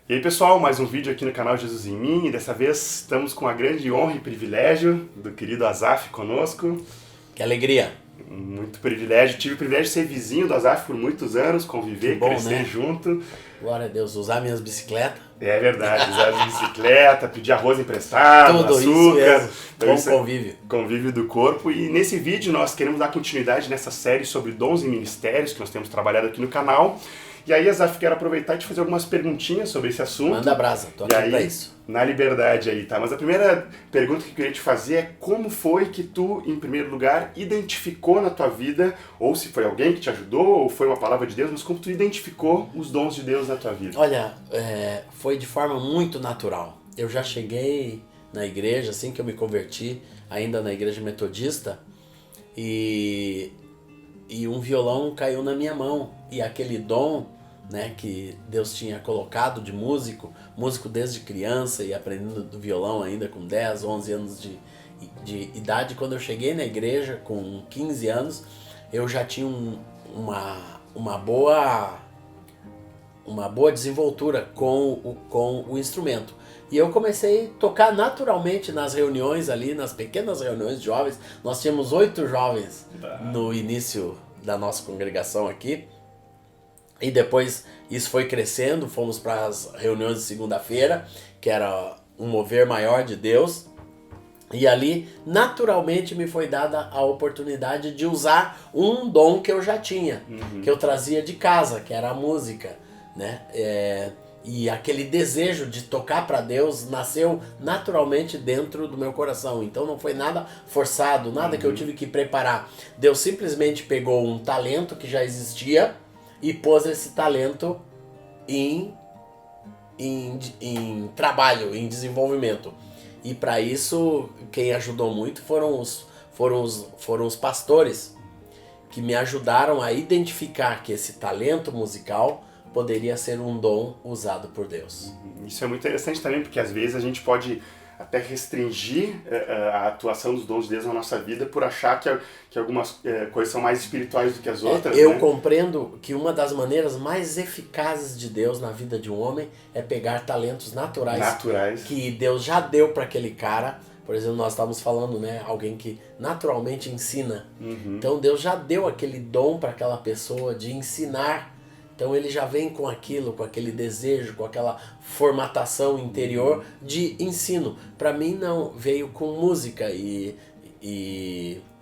E aí pessoal, mais um vídeo aqui no canal Jesus em Mim, e dessa vez estamos com a grande honra e privilégio do querido Azaf conosco. Que alegria! Muito privilégio, tive o privilégio de ser vizinho do Azaf por muitos anos, conviver, bom, crescer né? junto. Glória a Deus, usar minhas bicicletas. É verdade, usar as bicicletas, pedir arroz emprestado, Tudo açúcar. isso mesmo, Então, bom isso é convívio. convívio do corpo. E nesse vídeo nós queremos dar continuidade nessa série sobre dons e ministérios que nós temos trabalhado aqui no canal. E aí, Azaf, quero aproveitar e te fazer algumas perguntinhas sobre esse assunto. Manda brasa, tô aqui pra isso. Na liberdade aí, tá? Mas a primeira pergunta que eu queria te fazer é como foi que tu, em primeiro lugar, identificou na tua vida, ou se foi alguém que te ajudou, ou foi uma palavra de Deus, mas como tu identificou os dons de Deus na tua vida? Olha, foi de forma muito natural. Eu já cheguei na igreja, assim que eu me converti, ainda na igreja metodista, e um violão caiu na minha mão. E aquele dom, né, que Deus tinha colocado de músico desde criança e aprendendo do violão ainda com 10, 11 anos de idade. Quando eu cheguei na igreja com 15 anos, eu já tinha uma boa desenvoltura com o instrumento. E eu comecei a tocar naturalmente nas reuniões ali, nas pequenas reuniões de jovens. Nós tínhamos 8 jovens no início da nossa congregação aqui. E depois isso foi crescendo, fomos para as reuniões de segunda-feira, que era um mover maior de Deus. E ali, naturalmente, me foi dada a oportunidade de usar um dom que eu já tinha, que eu trazia de casa, que era a música, né? E aquele desejo de tocar para Deus nasceu naturalmente dentro do meu coração. Então não foi nada forçado, nada que eu tive que preparar. Deus simplesmente pegou um talento que já existia e pôs esse talento em trabalho, em desenvolvimento. E para isso, quem ajudou muito foram os pastores, que me ajudaram a identificar que esse talento musical poderia ser um dom usado por Deus. Isso é muito interessante também, porque às vezes a gente pode até restringir a atuação dos dons de Deus na nossa vida por achar que algumas coisas são mais espirituais do que as outras. Eu né? compreendo que uma das maneiras mais eficazes de Deus na vida de um homem é pegar talentos naturais. Que Deus já deu para aquele cara. Por exemplo, nós estávamos falando, né, alguém que naturalmente ensina. Então Deus já deu aquele dom para aquela pessoa de ensinar. Então ele já vem com aquilo, com aquele desejo, com aquela formatação interior de ensino. Para mim não, veio com música e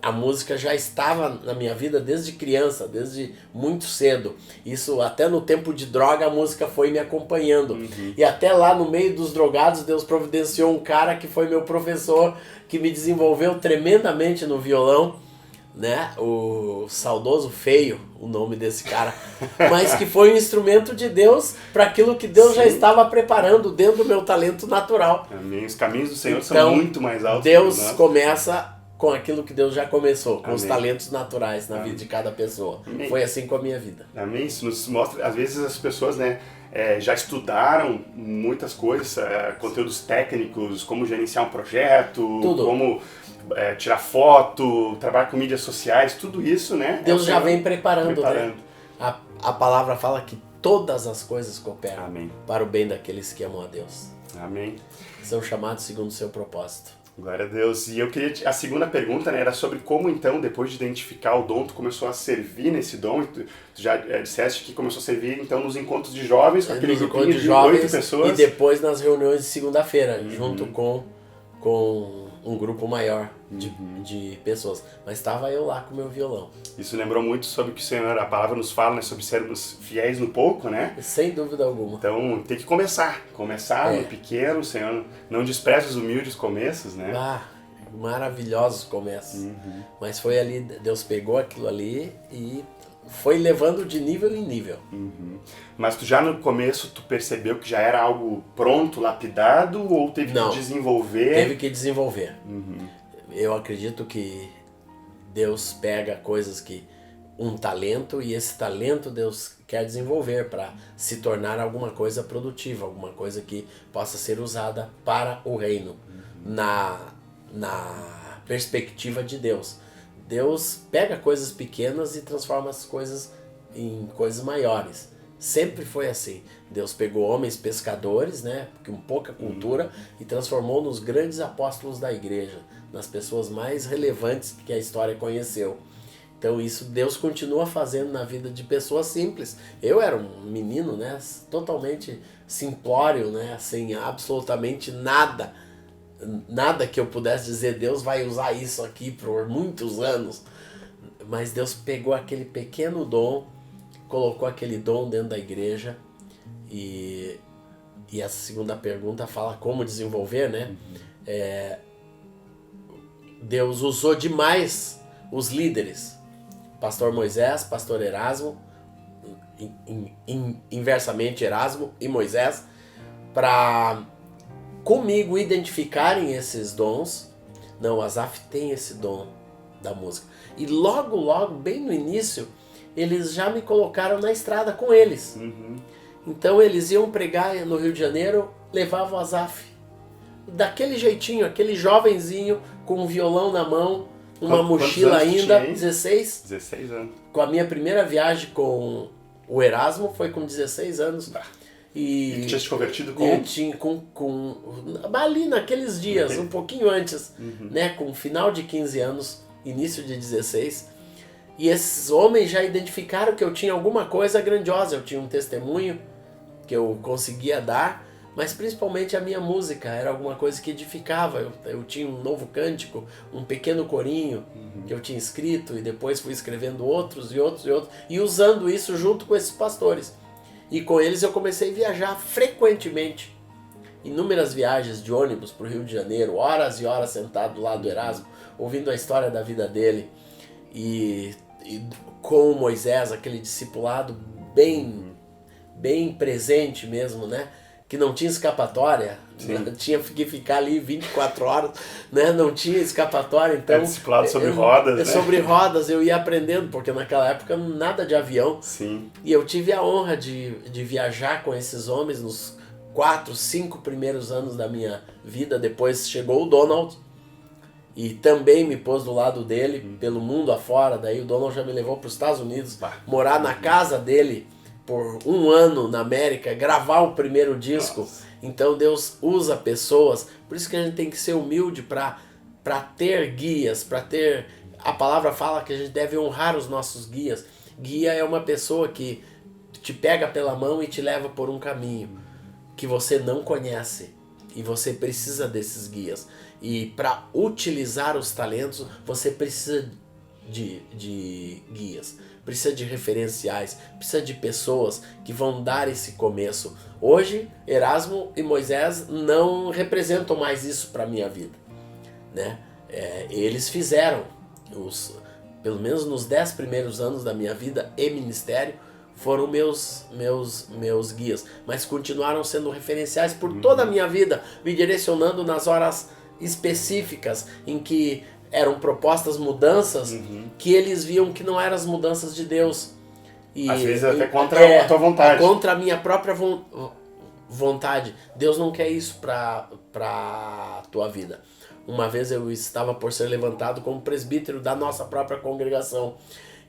a música já estava na minha vida desde criança, desde muito cedo. Isso até no tempo de droga a música foi me acompanhando. E até lá no meio dos drogados Deus providenciou um cara que foi meu professor, que me desenvolveu tremendamente no violão. Né? O saudoso Feio, o nome desse cara, mas que foi um instrumento de Deus para aquilo que Deus já estava preparando dentro do meu talento natural. Amém. Os caminhos do Senhor Então, são muito mais altos. Deus começa com aquilo que Deus já começou, com Amém. os talentos naturais na vida de cada pessoa. Amém. Foi assim com a minha vida. Amém. Isso nos mostra, às vezes as pessoas, né, já estudaram muitas coisas, conteúdos técnicos, como gerenciar um projeto, Tudo. como tirar foto, trabalhar com mídias sociais, tudo isso, né? Deus já vem preparando. preparando. Né? A palavra fala que todas as coisas cooperam Amém. para o bem daqueles que amam a Deus. Amém. São chamados segundo o seu propósito. Glória a Deus. E eu queria, a segunda pergunta, né, era sobre como então, depois de identificar o dom, tu começou a servir nesse dom. Tu já disseste que começou a servir então nos encontros de jovens, com aquele grupinho de 8 pessoas. E depois nas reuniões de segunda-feira, junto com um grupo maior de pessoas. Mas estava eu lá com o meu violão. Isso lembrou muito sobre o que o Senhor, a palavra nos fala, né, sobre sermos fiéis no pouco, né? Sem dúvida alguma. Então tem que começar no pequeno. O Senhor não despreza os humildes começos, né? Maravilhosos começos. Mas foi ali, Deus pegou aquilo ali e foi levando de nível em nível. Mas tu já no começo tu percebeu que já era algo pronto, lapidado, ou teve que desenvolver? Teve que desenvolver. Eu acredito que Deus pega coisas um talento, e esse talento Deus quer desenvolver para se tornar alguma coisa produtiva, alguma coisa que possa ser usada para o reino, na perspectiva de Deus. Deus pega coisas pequenas e transforma as coisas em coisas maiores. Sempre foi assim. Deus pegou homens pescadores, né, com pouca cultura, e transformou nos grandes apóstolos da igreja, nas pessoas mais relevantes que a história conheceu. Então isso Deus continua fazendo na vida de pessoas simples. Eu era um menino, né, totalmente simplório, né, sem absolutamente nada que eu pudesse dizer, Deus vai usar isso aqui por muitos anos. Mas Deus pegou aquele pequeno dom, colocou aquele dom dentro da igreja, e essa segunda pergunta fala como desenvolver, né? Deus usou demais os líderes, pastor Moisés, pastor Erasmo, inversamente Erasmo e Moisés, para comigo identificarem esses dons. Não, Asaf tem esse dom da música. E logo, bem no início, eles já me colocaram na estrada com eles. Então eles iam pregar no Rio de Janeiro, levavam o Asaf. Daquele jeitinho, aquele jovenzinho com um violão na mão, uma mochila ainda, 16 anos. Com a minha primeira viagem com o Erasmo foi com 16 anos. E tu tinha se convertido com? Eu tinha ali naqueles dias, um pouquinho antes, né, com final de 15 anos, início de 16. E esses homens já identificaram que eu tinha alguma coisa grandiosa, eu tinha um testemunho que eu conseguia dar, mas principalmente a minha música era alguma coisa que edificava. Eu tinha um novo cântico, um pequeno corinho que eu tinha escrito, e depois fui escrevendo outros, e usando isso junto com esses pastores. E com eles eu comecei a viajar frequentemente, inúmeras viagens de ônibus para o Rio de Janeiro, horas e horas sentado do lado do Erasmo, ouvindo a história da vida dele, e com o Moisés, aquele discipulado bem presente mesmo, né? Que não tinha escapatória, né? Tinha que ficar ali 24 horas, né? Não tinha escapatória, então... discipulado sobre rodas, né? Sobre rodas, eu ia aprendendo, porque naquela época nada de avião. Sim. E eu tive a honra de viajar com esses homens nos 4, 5 primeiros anos da minha vida. Depois chegou o Donald, e também me pôs do lado dele, pelo mundo afora. Daí o Donald já me levou para os Estados Unidos, morar na casa dele por 1 ano na América, gravar o primeiro disco. Nossa. Então Deus usa pessoas, por isso que a gente tem que ser humilde para ter guias, para ter... A palavra fala que a gente deve honrar os nossos guias. Guia é uma pessoa que te pega pela mão e te leva por um caminho que você não conhece, e você precisa desses guias. E para utilizar os talentos, você precisa de guias, precisa de referenciais, precisa de pessoas que vão dar esse começo. Hoje, Erasmo e Moisés não representam mais isso para a minha vida, né? Eles fizeram, pelo menos nos 10 primeiros anos da minha vida e ministério, foram meus guias, mas continuaram sendo referenciais por toda a minha vida, me direcionando nas horas específicas em que eram propostas mudanças que eles viam que não eram as mudanças de Deus. E, às vezes até contra a tua vontade. Contra a minha própria vontade. Deus não quer isso para a tua vida. Uma vez eu estava por ser levantado como presbítero da nossa própria congregação.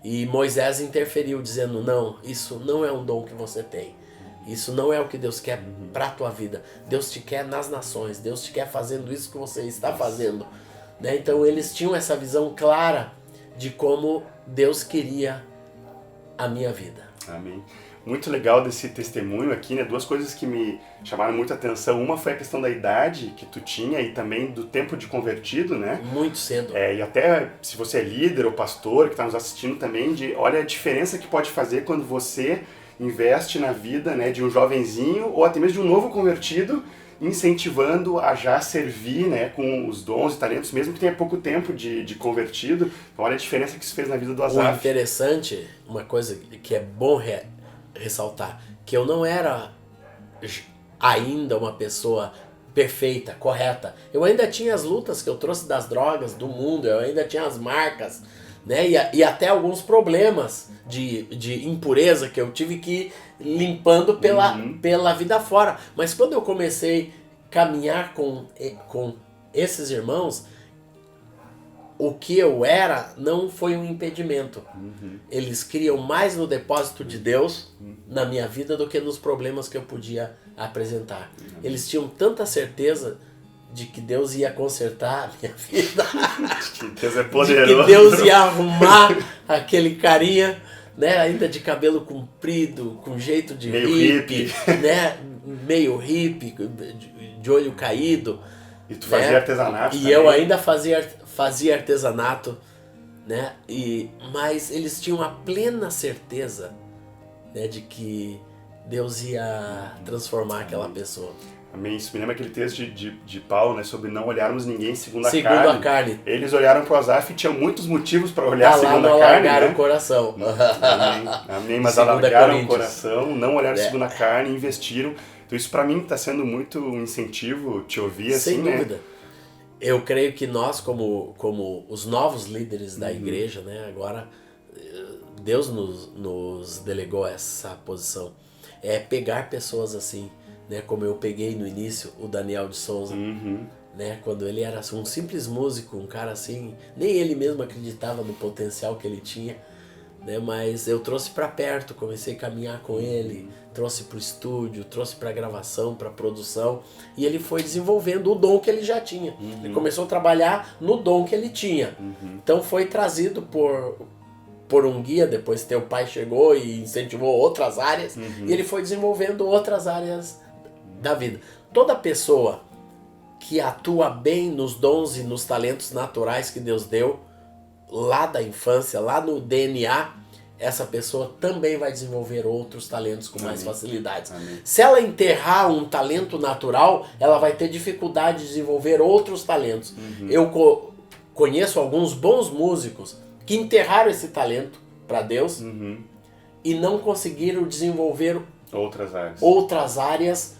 E Moisés interferiu dizendo, não, isso não é um dom que você tem. Isso não é o que Deus quer para a tua vida. Deus te quer nas nações. Deus te quer fazendo isso que você está fazendo. Né? Então eles tinham essa visão clara de como Deus queria a minha vida. Amém. Muito legal desse testemunho aqui, né? 2 coisas que me chamaram muita atenção. Uma foi a questão da idade que tu tinha e também do tempo de convertido, né? Muito cedo. E até se você é líder ou pastor que está nos assistindo também, olha a diferença que pode fazer quando você investe na vida, né, de um jovenzinho ou até mesmo de um novo convertido, incentivando a já servir, né, com os dons e talentos, mesmo que tenha pouco tempo de convertido. Então, olha a diferença que isso fez na vida do Asaf. O interessante, uma coisa que é bom ressaltar, que eu não era ainda uma pessoa perfeita, correta. Eu ainda tinha as lutas que eu trouxe das drogas, do mundo, eu ainda tinha as marcas, né, e até alguns problemas de impureza que eu tive que ir limpando pela vida fora. Mas quando eu comecei a caminhar com esses irmãos, o que eu era não foi um impedimento. Eles criam mais no depósito de Deus na minha vida do que nos problemas que eu podia apresentar. Eles tinham tanta certeza de que Deus ia consertar a minha vida, Deus é poderoso, de que Deus ia arrumar aquele carinha, né, ainda de cabelo comprido, com jeito de meio hippie, né, meio hippie, de olho caído. E tu fazia artesanato E também. eu ainda fazia artesanato, né? Mas eles tinham a plena certeza, né, de que Deus ia transformar aquela pessoa. Amém. Isso me lembra aquele texto de Paulo, né, sobre não olharmos ninguém segundo a carne. Eles olharam para o Asaf e tinham muitos motivos para olhar segundo a carne. Alargaram, né, o coração. Amém. Mas alargaram o coração, não olharam segundo a carne e investiram. Então isso para mim está sendo muito um incentivo te ouvir assim, sem dúvida. Né? Eu creio que nós, como os novos líderes da igreja, né, agora Deus nos delegou essa posição. É pegar pessoas assim, né, como eu peguei no início o Daniel de Souza, né, quando ele era um simples músico, um cara assim, nem ele mesmo acreditava no potencial que ele tinha, né, mas eu trouxe para perto, comecei a caminhar com ele, trouxe para o estúdio, trouxe para gravação, para produção, e ele foi desenvolvendo o dom que ele já tinha. Ele começou a trabalhar no dom que ele tinha. Então foi trazido por um guia, depois teu pai chegou e incentivou outras áreas, e ele foi desenvolvendo outras áreas da vida. Toda pessoa que atua bem nos dons e nos talentos naturais que Deus deu, lá da infância, lá no DNA, essa pessoa também vai desenvolver outros talentos com mais facilidades. Se ela enterrar um talento natural, ela vai ter dificuldade de desenvolver outros talentos. Eu conheço alguns bons músicos que enterraram esse talento para Deus e não conseguiram desenvolver outras áreas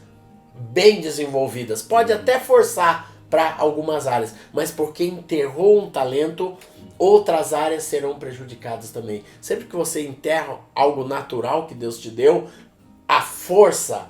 bem desenvolvidas. Pode até forçar para algumas áreas, mas porque enterrou um talento, outras áreas serão prejudicadas também. Sempre que você enterra algo natural que Deus te deu, a força,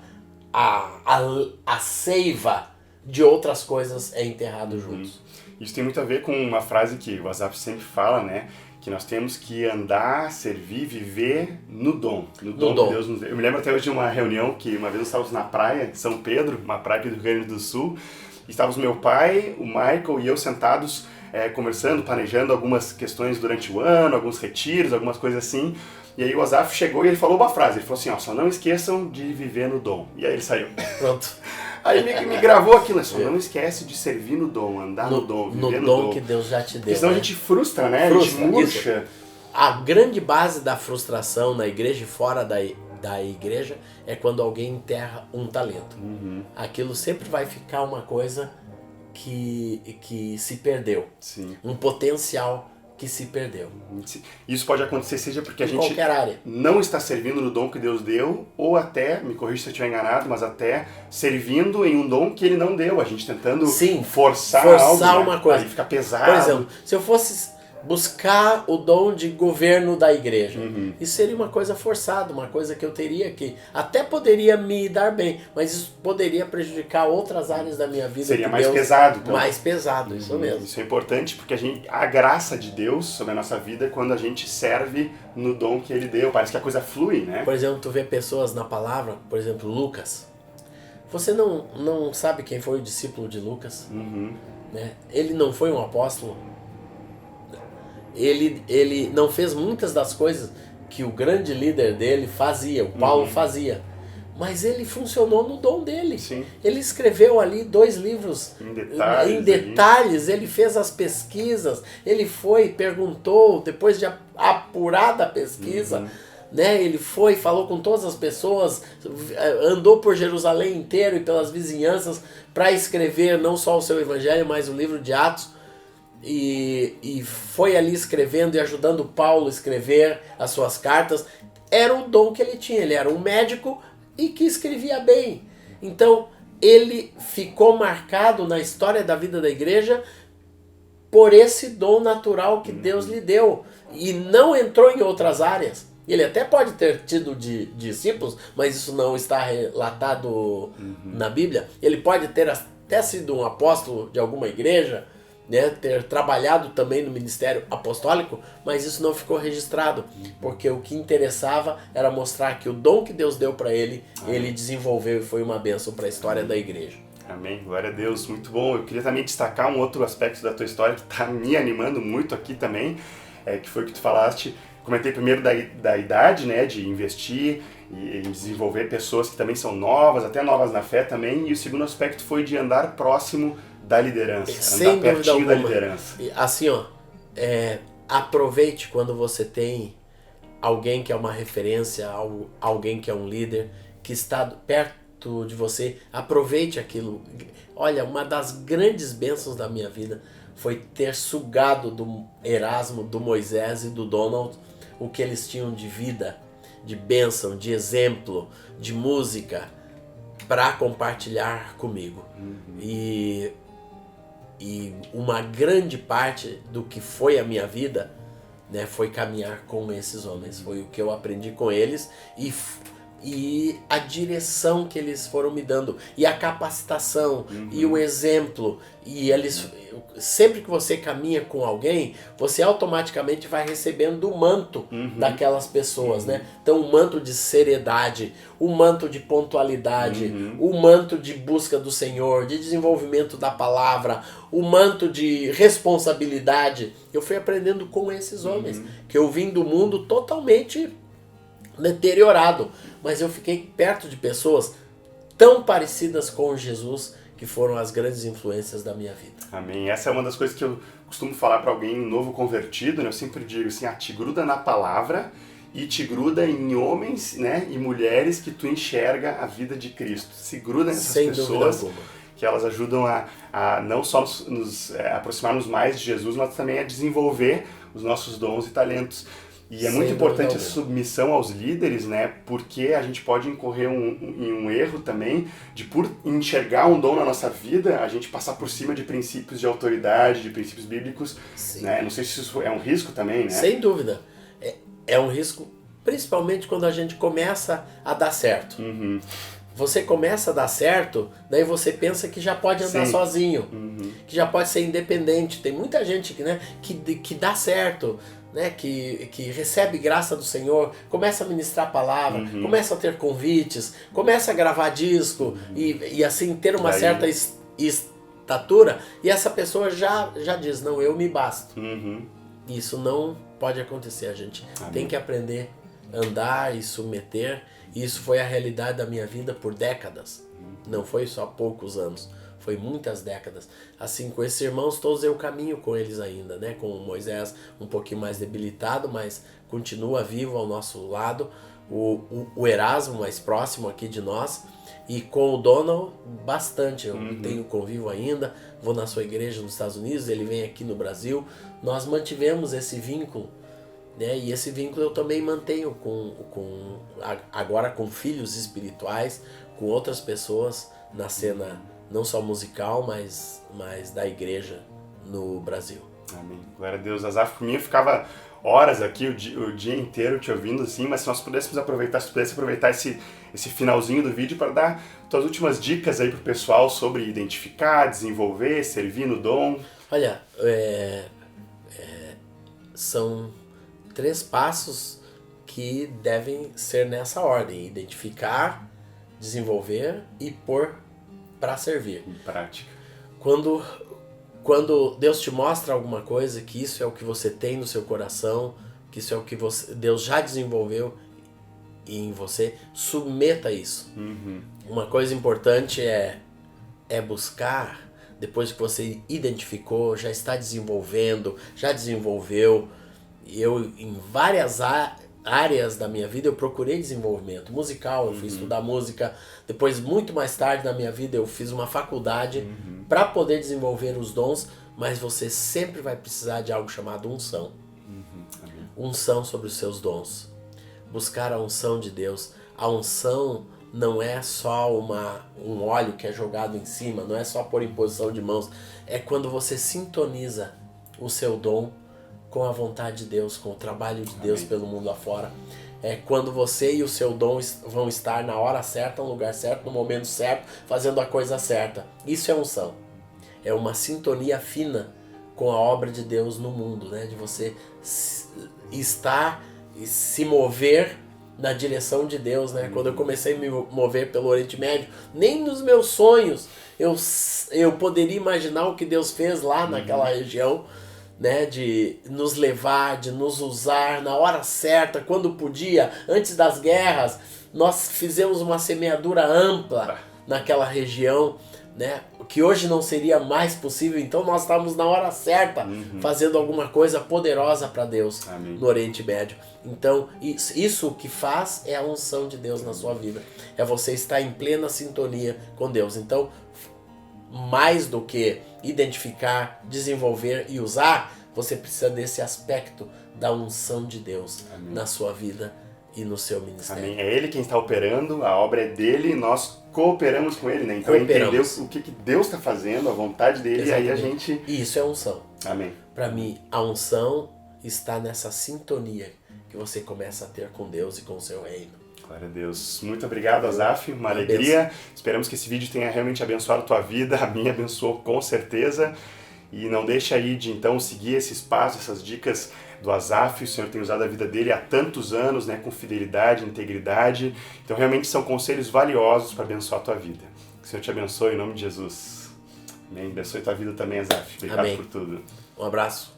a seiva de outras coisas é enterrado juntos. Isso tem muito a ver com uma frase que o Asaf sempre fala, né? Que nós temos que andar, servir, viver no dom. No dom que Deus nos deu. Eu me lembro até hoje de uma reunião que uma vez nós estávamos na praia de São Pedro, uma praia aqui do Rio Grande do Sul. Estávamos meu pai, o Michael e eu sentados conversando, planejando algumas questões durante o ano, alguns retiros, algumas coisas assim. E aí o Asaf chegou e ele falou uma frase. Ele falou assim, ó, só não esqueçam de viver no dom. E aí ele saiu. Pronto. Aí me gravou aquilo, só não esquece de servir no dom, andar no dom, viver no dom. Que Deus já te deu. Porque senão a gente frustra, né? A gente murcha. A grande base da frustração na igreja e fora da igreja é quando alguém enterra um talento. Aquilo sempre vai ficar uma coisa que se perdeu. Sim. Um potencial que se perdeu. Isso pode acontecer seja porque a gente qualquer área. Não está servindo no dom que Deus deu, ou até, me corrija se eu estiver enganado, mas até servindo em um dom que Ele não deu. A gente tentando forçar algo, uma coisa. Aí fica pesado. Por exemplo, se eu fosse buscar o dom de governo da igreja, isso seria uma coisa forçada, uma coisa que eu teria que... Até poderia me dar bem, mas isso poderia prejudicar outras áreas da minha vida. Seria mais pesado. Então. Mais pesado, isso mesmo. Isso é importante porque a graça de Deus sobre a nossa vida é quando a gente serve no dom que Ele deu. Parece que a coisa flui, né? Por exemplo, tu vê pessoas na palavra, por exemplo, Lucas. Você não sabe quem foi o discípulo de Lucas? Né? Ele não foi um apóstolo. Ele não fez muitas das coisas que o grande líder dele fazia, o Paulo fazia. Mas ele funcionou no dom dele. Sim. Ele escreveu ali 2 livros em detalhes, ele fez as pesquisas, ele foi, perguntou, depois de apurada a pesquisa, né, ele foi, falou com todas as pessoas, andou por Jerusalém inteiro e pelas vizinhanças para escrever não só o seu evangelho, mas o livro de Atos. E foi ali escrevendo e ajudando Paulo a escrever as suas cartas. Era o dom que ele tinha, ele era um médico e que escrevia bem. Então ele ficou marcado na história da vida da igreja por esse dom natural que Deus lhe deu. E não entrou em outras áreas. Ele até pode ter tido discípulos, mas isso não está relatado na Bíblia. Ele pode ter até sido um apóstolo de alguma igreja, né, ter trabalhado também no ministério apostólico, mas isso não ficou registrado, porque o que interessava era mostrar que o dom que Deus deu para ele, ele desenvolveu e foi uma bênção para a história da igreja. Amém, glória a Deus, muito bom. Eu queria também destacar um outro aspecto da tua história que está me animando muito aqui também, que foi o que tu falaste. Comentei primeiro da idade, né, de investir e desenvolver pessoas que também são novas, até novas na fé também, e o segundo aspecto foi de andar próximo da liderança, andar pertinho da liderança. Assim, ó, aproveite quando você tem alguém que é uma referência, alguém que é um líder, que está perto de você, aproveite aquilo. Olha, uma das grandes bênçãos da minha vida foi ter sugado do Erasmo, do Moisés e do Donald o que eles tinham de vida, de bênção, de exemplo, de música, para compartilhar comigo. E uma grande parte do que foi a minha vida, né, foi caminhar com esses homens. Foi o que eu aprendi com eles e a direção que eles foram me dando, e a capacitação, e o exemplo. E eles, sempre que você caminha com alguém, você automaticamente vai recebendo o manto daquelas pessoas, né? Então, o manto de seriedade, o manto de pontualidade, o manto de busca do Senhor, de desenvolvimento da palavra, o manto de responsabilidade. Eu fui aprendendo com esses homens, que eu vim do mundo totalmente deteriorado, mas eu fiquei perto de pessoas tão parecidas com Jesus, que foram as grandes influências da minha vida. Amém. Essa é uma das coisas que eu costumo falar para alguém novo convertido, né? Eu sempre digo assim, te gruda na palavra e te gruda em homens, né, e mulheres que tu enxerga a vida de Cristo. Se gruda nessas pessoas, que elas ajudam a não só nos aproximarmos mais de Jesus, mas também a desenvolver os nossos dons e talentos. E é muito importante a submissão aos líderes, né? Porque a gente pode incorrer em um erro também de, por enxergar um dom na nossa vida, a gente passar por cima de princípios de autoridade, de princípios bíblicos. Né? Não sei se isso é um risco também, né? Sem dúvida. É um risco, principalmente quando a gente começa a dar certo. Você começa a dar certo, daí você pensa que já pode andar sozinho, que já pode ser independente. Tem muita gente que dá certo, né, que recebe graça do Senhor, começa a ministrar a palavra, começa a ter convites, começa a gravar disco e assim ter uma certa estatura, e essa pessoa já diz, não, eu me basto. Isso não pode acontecer, a gente tem que aprender a andar e submeter, e isso foi a realidade da minha vida por décadas, não foi só poucos anos. Foi muitas décadas. Assim, com esses irmãos todos eu caminho com eles ainda, né? Com o Moisés um pouquinho mais debilitado, mas continua vivo ao nosso lado. O Erasmo mais próximo aqui de nós. E com o Donald, bastante. Eu tenho convívio ainda. Vou na sua igreja nos Estados Unidos, ele vem aqui no Brasil. Nós mantivemos esse vínculo, né? E esse vínculo eu também mantenho agora com filhos espirituais, com outras pessoas na cena não só musical, mas da igreja no Brasil. Amém. Glória a Deus. Azaf, por mim eu ficava horas aqui, o dia inteiro te ouvindo assim, mas se nós pudéssemos aproveitar, se tu pudesse aproveitar esse finalzinho do vídeo para dar tuas últimas dicas aí pro pessoal sobre identificar, desenvolver, servir no dom. Olha, são 3 passos que devem ser nessa ordem: identificar, desenvolver e pôr para servir. Em prática. Quando Deus te mostra alguma coisa, que isso é o que você tem no seu coração, que isso é o que Deus já desenvolveu em você, submeta isso. Uma coisa importante é buscar, depois que você identificou, já está desenvolvendo, já desenvolveu. Eu, em várias áreas da minha vida, eu procurei desenvolvimento musical, eu fui estudar música. Depois, muito mais tarde na minha vida, eu fiz uma faculdade para poder desenvolver os dons, mas você sempre vai precisar de algo chamado unção. Unção sobre os seus dons. Buscar a unção de Deus. A unção não é só um óleo que é jogado em cima, não é só por imposição de mãos. É quando você sintoniza o seu dom com a vontade de Deus, com o trabalho de Deus pelo mundo afora. É quando você e o seu dom vão estar na hora certa, no lugar certo, no momento certo, fazendo a coisa certa. Isso é unção. É uma sintonia fina com a obra de Deus no mundo, né? De você estar e se mover na direção de Deus, né? Quando eu comecei a me mover pelo Oriente Médio, nem nos meus sonhos eu poderia imaginar o que Deus fez lá naquela região, né? De nos levar, de nos usar na hora certa, quando podia, antes das guerras. Nós fizemos uma semeadura ampla naquela região, né? Que hoje não seria mais possível, então nós estávamos na hora certa fazendo alguma coisa poderosa para Deus. Amém. No Oriente Médio. Então isso que faz é a unção de Deus na sua vida, é você estar em plena sintonia com Deus. Então, mais do que identificar, desenvolver e usar, você precisa desse aspecto da unção de Deus. Amém. Na sua vida e no seu ministério. Amém. É Ele quem está operando, a obra é dele, nós cooperamos com Ele, né? Então entender o que Deus está fazendo, a vontade dele. Exatamente. E aí a gente... E isso é unção. Amém. Para mim, a unção está nessa sintonia que você começa a ter com Deus e com o seu reino. Glória a Deus. Muito obrigado, Azaf. Uma alegria. Esperamos que esse vídeo tenha realmente abençoado a tua vida. A minha abençoou com certeza. E não deixa aí de então seguir esses passos, essas dicas do Azaf. O Senhor tem usado a vida dele há tantos anos, né, com fidelidade, integridade. Então realmente são conselhos valiosos para abençoar a tua vida. Que o Senhor te abençoe em nome de Jesus. Amém. Abençoe a tua vida também, Azaf. Obrigado. Amém. Por tudo. Um abraço.